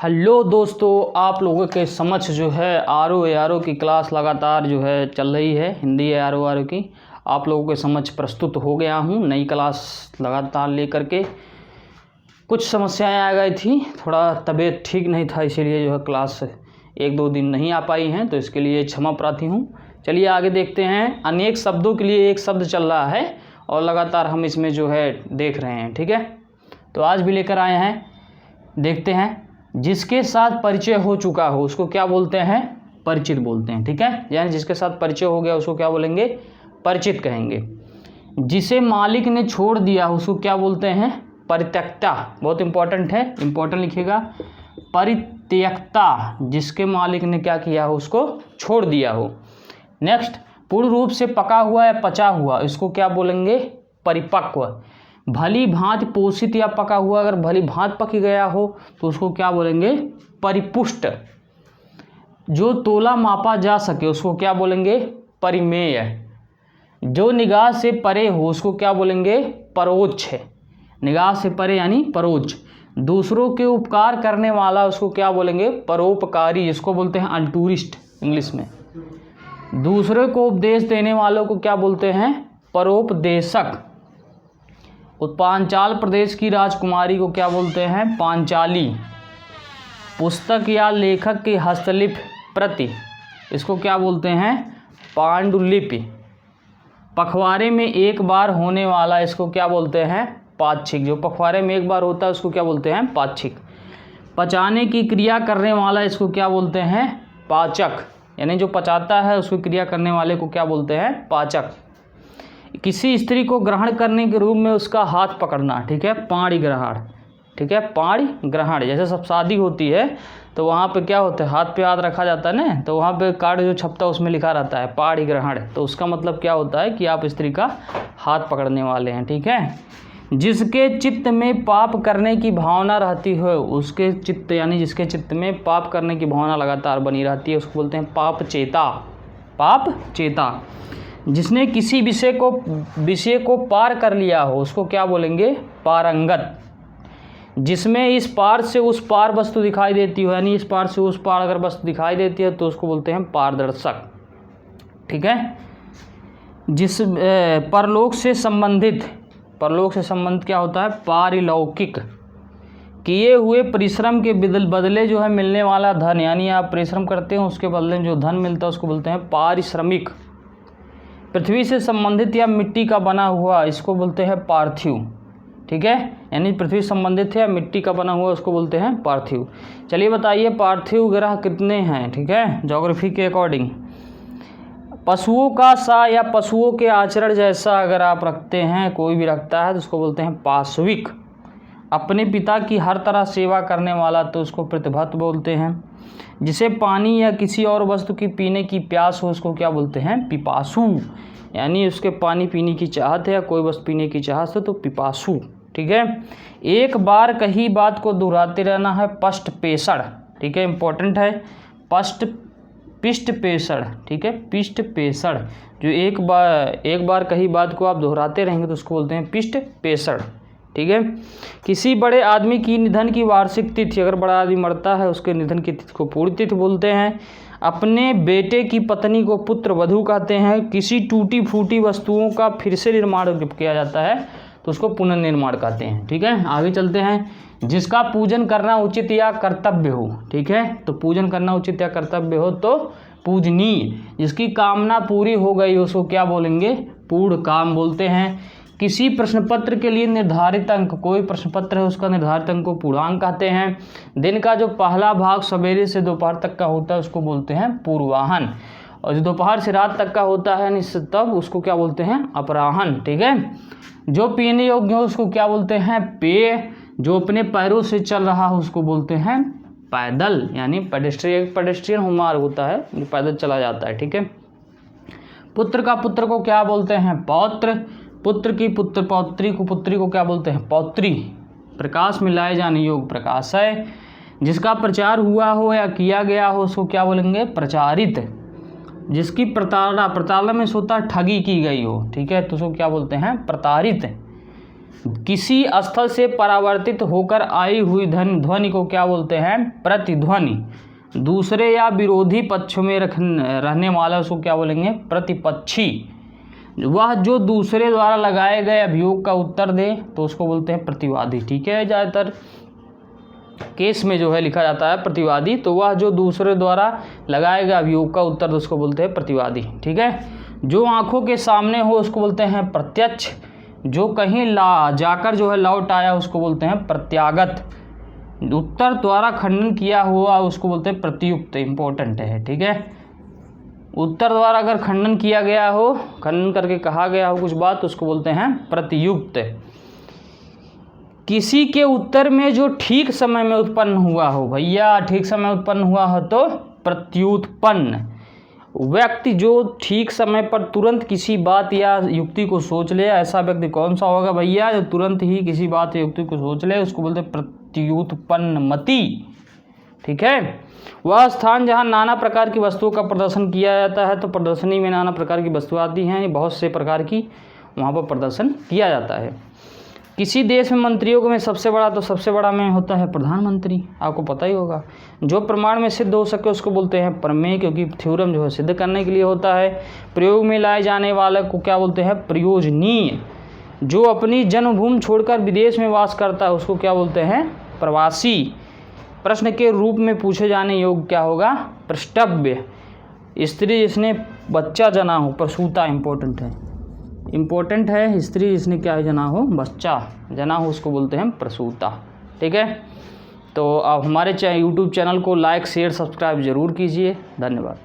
Hello दोस्तों, आप लोगों के समक्ष जो है आर ओ की क्लास लगातार जो है चल रही है। हिंदी आर ओ की आप लोगों के समक्ष प्रस्तुत हो गया हूँ नई क्लास लगातार लेकर के। कुछ समस्याएं आ गई थी, थोड़ा तबीयत ठीक नहीं था, इसीलिए जो है क्लास 1-2 दिन नहीं आ पाई हैं, तो इसके लिए क्षमा प्रार्थी हूँ। चलिए आगे देखते हैं। अनेक शब्दों के लिए एक शब्द चल रहा है और लगातार हम इसमें जो है देख रहे हैं। ठीक है, तो आज भी लेकर आए हैं, देखते हैं। जिसके साथ परिचय हो चुका हो उसको क्या बोलते हैं? परिचित बोलते हैं। ठीक है, यानी जिसके साथ परिचय हो गया उसको क्या बोलेंगे? परिचित कहेंगे। जिसे मालिक ने छोड़ दिया उसको क्या बोलते हैं? परित्यक्ता। बहुत इंपॉर्टेंट है, इंपॉर्टेंट लिखिएगा। परित्यक्ता, जिसके मालिक ने क्या किया हो? उसको छोड़ दिया हो। नेक्स्ट, पूर्ण रूप से पका हुआ या पचा हुआ, इसको क्या बोलेंगे? परिपक्व। भली भांति पोषित या पका हुआ, अगर भली भांति पक गया हो तो उसको क्या बोलेंगे? परिपुष्ट। जो तोला मापा जा सके उसको क्या बोलेंगे? परिमेय। जो निगाह से परे हो उसको क्या बोलेंगे? परोक्ष। निगाह से परे यानी परोक्ष। दूसरों के उपकार करने वाला उसको क्या बोलेंगे? परोपकारी, जिसको बोलते हैं अल्टूरिस्ट इंग्लिश में। दूसरे को उपदेश देने वालों को क्या बोलते हैं? परोपदेशक। पांचाल प्रदेश की राजकुमारी को क्या बोलते हैं? पांचाली। पुस्तक या लेखक की हस्तलिपि प्रति, इसको क्या बोलते हैं? पांडुलिपि। पखवाड़े में एक बार होने वाला, इसको क्या बोलते हैं? पाक्षिक। जो पखवाड़े में एक बार होता है उसको क्या बोलते हैं? पाक्षिक। पचाने की क्रिया करने वाला, इसको क्या बोलते हैं? पाचक। यानी जो पचाता है उसको क्रिया करने वाले को क्या बोलते हैं? पाचक। किसी स्त्री को ग्रहण करने के रूप में उसका हाथ पकड़ना, ठीक है, पाणी ग्रहण। ठीक है, पाणी ग्रहण। जैसे सब शादी होती है तो वहाँ पे क्या होता है? हाथ पे हाथ रखा जाता है ना, तो वहाँ पे कार्ड जो छपता है उसमें लिखा रहता है पाणी ग्रहण। तो उसका मतलब क्या होता है कि आप स्त्री का हाथ पकड़ने वाले हैं। ठीक है, जिसके चित्त में पाप करने की भावना रहती है, उसके चित्त यानी जिसके चित्त में पाप करने की भावना लगातार बनी रहती है उसको बोलते हैं पाप चेता। पाप चेता। जिसने किसी विषय को पार कर लिया हो उसको क्या बोलेंगे? पारंगत। जिसमें इस पार से उस पार वस्तु दिखाई देती हो, यानी इस पार से उस पार अगर वस्तु दिखाई देती है तो उसको बोलते हैं पारदर्शक। ठीक है, जिस परलोक से संबंधित, परलोक से संबंधित क्या होता है? पारिलौकिक। किए हुए परिश्रम के बदले जो है मिलने वाला धन, यानी आप परिश्रम करते हैं उसके बदले में जो धन मिलता है उसको बोलते हैं पारिश्रमिक। पृथ्वी से संबंधित या मिट्टी का बना हुआ, इसको बोलते हैं पार्थिव। ठीक है, यानी पृथ्वी संबंधित है या मिट्टी का बना हुआ उसको बोलते हैं पार्थिव। चलिए बताइए पार्थिव ग्रह कितने हैं? ठीक है, ज्योग्राफी के अकॉर्डिंग। पशुओं का सा या पशुओं के आचरण जैसा अगर आप रखते हैं, कोई भी रखता है तो उसको बोलते हैं पाशविक। अपने पिता की हर तरह सेवा करने वाला तो उसको प्रतिभक्त बोलते हैं। जिसे पानी या किसी और वस्तु की पीने की प्यास हो उसको क्या बोलते हैं? पिपासु। यानी उसके पानी पीने की चाहत है या कोई वस्तु पीने की चाहत है तो पिपासु। ठीक है, एक बार कही बात को दोहराते रहना है पष्ट पेषण। ठीक है, इंपॉर्टेंट है। पिष्ट पेषण। ठीक है, पिष्ट पेषण। जो एक बार कही बात को आप दोहराते रहेंगे तो उसको बोलते हैं पिष्ट पेषण। ठीक है, किसी बड़े आदमी की निधन की वार्षिक तिथि, अगर बड़ा आदमी मरता है उसके निधन की तिथि को पूर्ण तिथि बोलते हैं। अपने बेटे की पत्नी को पुत्र वधू कहते हैं। किसी टूटी फूटी वस्तुओं का फिर से निर्माण किया जाता है तो उसको पुनर्निर्माण कहते हैं। ठीक है, आगे चलते हैं। जिसका पूजन करना उचित या कर्तव्य हो। ठीक है, तो पूजन करना उचित या कर्तव्य हो तो पूजनीय। जिसकी कामना पूरी हो गई उसको क्या बोलेंगे? पूर्ण काम बोलते हैं। किसी प्रश्न पत्र के लिए निर्धारित अंक, कोई प्रश्न पत्र है उसका निर्धारित अंक को पूर्णांक कहते हैं। दिन का जो पहला भाग सवेरे से दोपहर तक का होता है उसको बोलते हैं पूर्वाहन, और जो दोपहर से रात तक का होता है तब उसको क्या बोलते हैं? अपराहन। ठीक है, जो पीने योग्य हो उसको क्या बोलते हैं? पेय। जो अपने पैरों से चल रहा हो उसको बोलते हैं पैदल, यानी पेडेस्ट्रियन मार्ग होता है जो पैदल चला जाता है। ठीक है, पुत्र का पुत्र को क्या बोलते हैं? पौत्र। पुत्र की पुत्री को क्या बोलते हैं? पौत्री। प्रकाश में लाए जाने योग्य प्रकाशय। जिसका प्रचार हुआ हो या किया गया हो उसको क्या बोलेंगे? प्रचारित। जिसकी प्रताड़ना में सोता ठगी की गई हो, ठीक है, तो उसको क्या बोलते हैं? प्रताड़ित। किसी स्थल से परावर्तित होकर आई हुई ध्वनि को क्या बोलते हैं? प्रतिध्वनि। दूसरे या विरोधी पक्ष में रहने वाला उसको क्या बोलेंगे? प्रतिपक्षी। वह जो दूसरे द्वारा लगाए गए अभियोग का उत्तर दे तो उसको बोलते हैं प्रतिवादी। ठीक है, ज़्यादातर केस में जो है लिखा जाता है प्रतिवादी, तो वह जो दूसरे द्वारा लगाए गए अभियोग का उत्तर दे उसको बोलते हैं प्रतिवादी। ठीक है, जो आंखों के सामने हो उसको बोलते हैं प्रत्यक्ष। जो कहीं जाकर जो है लौट आया उसको बोलते हैं प्रत्यागत। उत्तर द्वारा खंडन किया हुआ उसको बोलते हैं प्रत्युक्त। इंपॉर्टेंट है। ठीक है, उत्तर द्वारा अगर खंडन किया गया हो, खंडन करके कहा गया हो कुछ बात, तो उसको बोलते हैं प्रत्युक्त। किसी के उत्तर में जो ठीक समय में उत्पन्न हुआ हो, भैया ठीक समय उत्पन्न हुआ हो तो प्रत्युत्पन्न। व्यक्ति जो ठीक समय पर तुरंत किसी बात या युक्ति को सोच ले, ऐसा व्यक्ति कौन सा होगा भैया? जो तुरंत ही किसी बात या युक्ति को सोच ले उसको बोलते हैं प्रत्युत्पन्नमति। ठीक है, वह स्थान जहाँ नाना प्रकार की वस्तुओं का प्रदर्शन किया जाता है, तो प्रदर्शनी में नाना प्रकार की वस्तुएं आती हैं, बहुत से प्रकार की वहाँ पर प्रदर्शन किया जाता है। किसी देश में मंत्रियों में सबसे बड़ा, तो सबसे बड़ा में होता है प्रधानमंत्री, आपको पता ही होगा। जो प्रमाण में सिद्ध हो सके उसको बोलते हैं प्रमेय, क्योंकि थ्योरम जो है सिद्ध करने के लिए होता है। प्रयोग में लाए जाने वाले को क्या बोलते हैं? प्रयोजनीय। जो अपनी जन्मभूमि छोड़कर विदेश में वास करता है उसको क्या बोलते हैं? प्रवासी। प्रश्न के रूप में पूछे जाने योग्य क्या होगा? पृष्ठव्य। स्त्री जिसने बच्चा जना हो, प्रसूता। इंपॉर्टेंट है। स्त्री जिसने क्या जना हो? बच्चा जना हो, उसको बोलते हैं प्रसूता। ठीक है, तो आप हमारे यूट्यूब चैनल को लाइक शेयर सब्सक्राइब जरूर कीजिए। धन्यवाद।